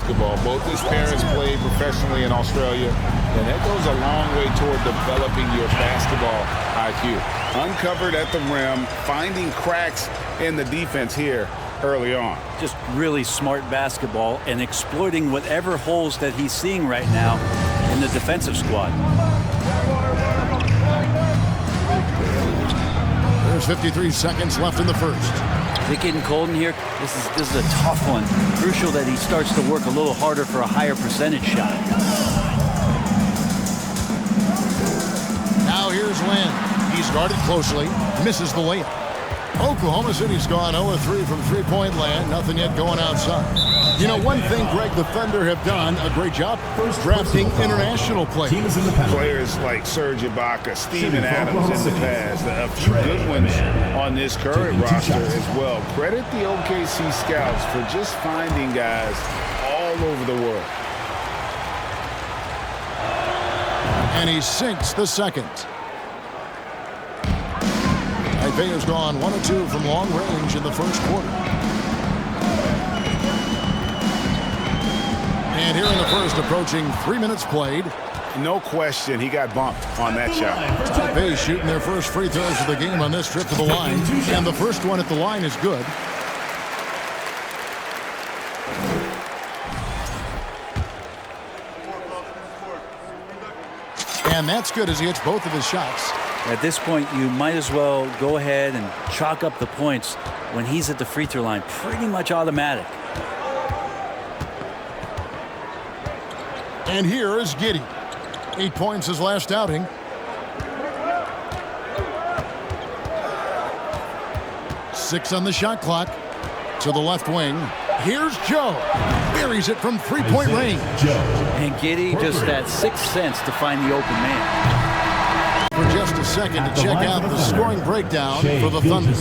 basketball. Both his parents played professionally in Australia, and that goes a long way toward developing your basketball IQ. Uncovered at the rim, finding cracks in the defense here early on. Just really smart basketball and exploiting whatever holes that he's seeing right now in the defensive squad. There's 53 seconds left in the first. Is it getting cold in here? This is a tough one. Crucial that he starts to work a little harder for a higher percentage shot. Now here's Lynn. He's guarded closely, misses the layup. Oklahoma City's gone 0-3 from three-point land. Nothing yet going outside. You know, one thing Greg the Thunder have done a great job drafting international players. Players like Serge Ibaka, Steven Adams in the past, a few good ones on this current roster as well. Credit the OKC scouts for just finding guys all over the world. And he sinks the second. Taipei has gone 1 of 2 from long range in the first quarter. And here in the first, approaching 3 minutes played. No question, he got bumped on that shot. Taipei shooting their first free throws of the game on this trip to the line. And the first one at the line is good. And that's good as he hits both of his shots. At this point, you might as well go ahead and chalk up the points when he's at the free throw line. Pretty much automatic. And here is Giddey. 8 points his last outing. Six on the shot clock. To the left wing. Here's Joe. Buries it from three-point range. And Giddey just that sixth sense to find the open man. For just a second to check out the scoring breakdown for the Thunder.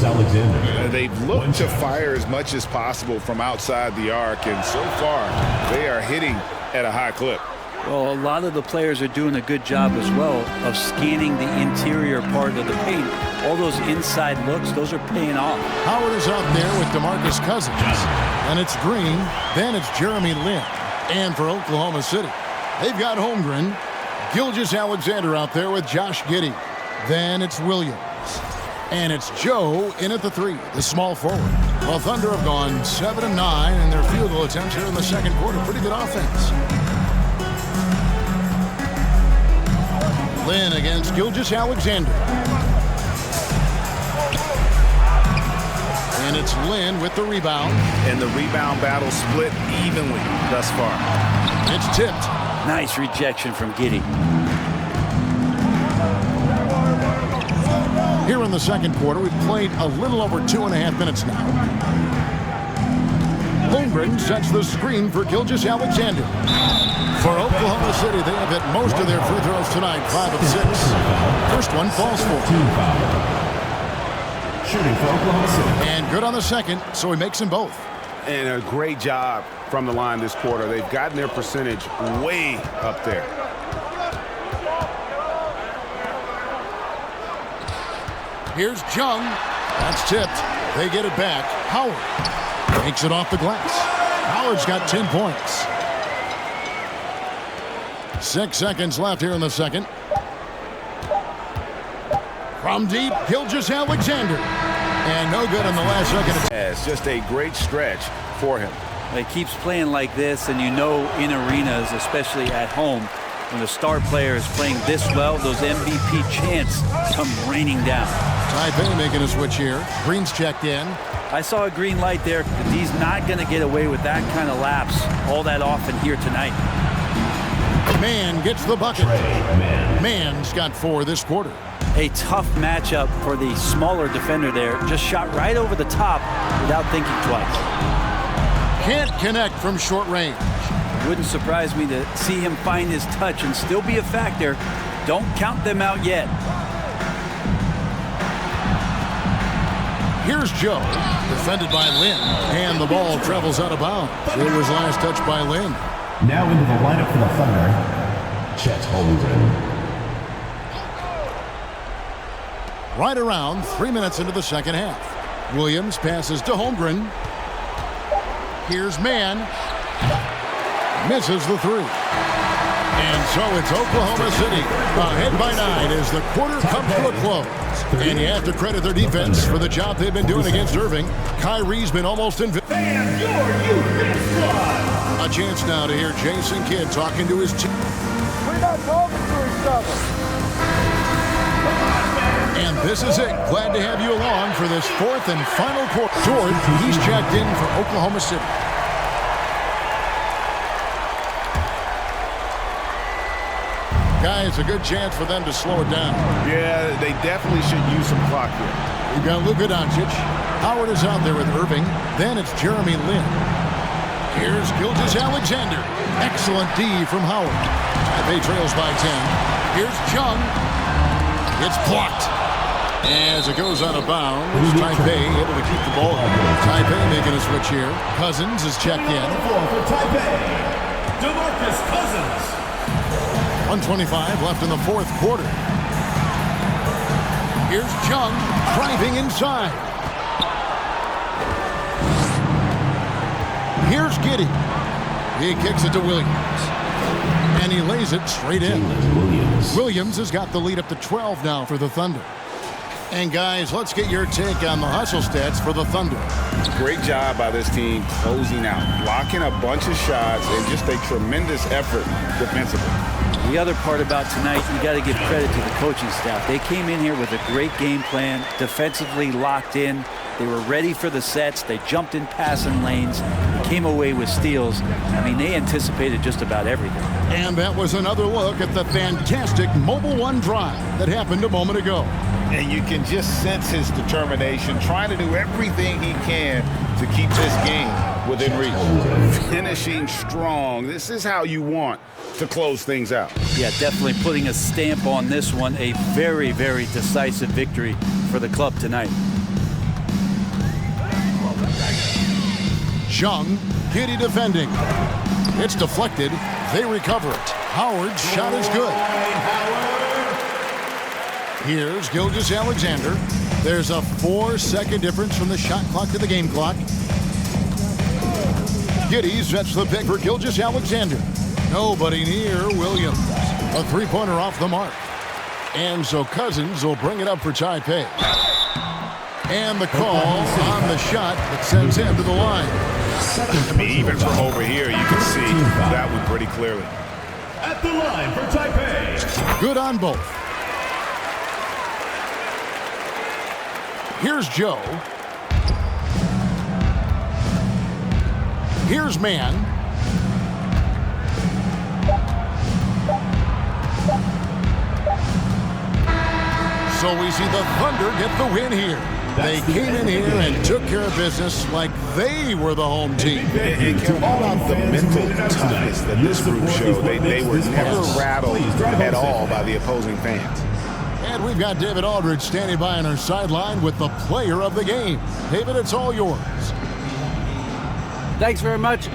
They've looked to fire as much as possible from outside the arc, and so far they are hitting at a high clip. Well, a lot of the players are doing a good job as well of scanning the interior part of the paint. All those inside looks, those are paying off. Howard is out there with DeMarcus Cousins. And it's Green, then it's Jeremy Lin. And for Oklahoma City, they've got Holmgren, Gilgeous-Alexander out there with Josh Giddey. Then it's Williams. And it's Joe in at the three, the small forward. Well, Thunder have gone 7-9 in their field goal attempts here in the second quarter. Pretty good offense. Lin against Gilgeous-Alexander. And it's Lin with the rebound. And the rebound battle split evenly thus far. It's tipped. Nice rejection from Giddey. Here in the second quarter, we've played a little over 2.5 minutes now. Holmgren sets the screen for Gilgeous-Alexander. For Oklahoma City, they have hit most of their free throws tonight, 5 of 6. First one falls for. Shooting for Oklahoma City. And good on the second, so he makes them both. And a great job from the line this quarter. They've gotten their percentage way up there. Here's Jung. That's tipped. They get it back. Howard takes it off the glass. Howard's got 10 points. 6 seconds left here in the second. From deep, Gilgeous-Alexander. And no good on the last second. It's just a great stretch for him. He keeps playing like this, and you know in arenas, especially at home, when the star player is playing this well, those MVP chants come raining down. Taipei making a switch here. Green's checked in. I saw a green light there. He's not going to get away with that kind of lapse all that often here tonight. Mann gets the bucket. Mann's got 4 this quarter. A tough matchup for the smaller defender there. Just shot right over the top without thinking twice. Can't connect from short range. Wouldn't surprise me to see him find his touch and still be a factor. Don't count them out yet. Here's Joe, defended by Lin. And the ball travels out of bounds. It was last touched by Lin. Now into the lineup for the Thunder, Chet Holmgren. Right around 3 minutes into the second half. Williams passes to Holmgren. Here's Mann. Misses the three. And so it's Oklahoma City ahead by 9 as the quarter comes to a close. And you have to credit their defense for the job they've been doing against Irving. Kyrie's been almost invincible. A chance now to hear Jason Kidd talking to his team. We're not talking to each other. And this is it. Glad to have you along for this fourth and final quarter. George, he's checked in for Oklahoma City. Guys, a good chance for them to slow it down. Yeah, they definitely should use some clock here. We've got Luka Doncic. Howard is out there with Irving. Then it's Jeremy Lin. Here's Gilgeous-Alexander. Excellent D from Howard. Taipei trails by 10. Here's Chung. It's blocked. As it goes out of bounds, Taipei able to keep the ball. Taipei making a switch here. Cousins is checked in. For Taipei, DeMarcus Cousins. 1:25 left in the fourth quarter. Here's Chung driving inside. Here's Giddey. He kicks it to Williams. And he lays it straight in. Williams has got the lead up to 12 now for the Thunder. And guys, let's get your take on the hustle stats for the Thunder. Great job by this team closing out, blocking a bunch of shots, and just a tremendous effort defensively. The other part about tonight, you got to give credit to the coaching staff. They came in here with a great game plan, defensively locked in. They were ready for the sets. They jumped in passing lanes, came away with steals. I mean, they anticipated just about everything. And that was another look at the fantastic Mobile One drive that happened a moment ago. And you can just sense his determination, trying to do everything he can to keep this game within reach. Finishing strong. This is how you want to close things out. Yeah, definitely putting a stamp on this one. A very, very decisive victory for the club tonight. Chung, Giddey defending. It's deflected. They recover it. Howard's shot is good. Here's Gilgeous-Alexander. There's a 4-second difference from the shot clock to the game clock. Giddey sets the pick for Gilgeous-Alexander. Nobody near Williams. A three-pointer off the mark. And so Cousins will bring it up for Taipei. And the call on the shot that sends him to the line. I mean, even from over here, you can see that one pretty clearly. At the line for Taipei. Good on both. Here's Joe. Here's Mann. So we see the Thunder get the win here. They came in here and took care of business like they were the home team. And can all out the mental toughness that this group showed. They were never rattled at all by the opposing fans. And we've got David Aldridge standing by on our sideline with the player of the game. David, it's all yours. Thanks very much.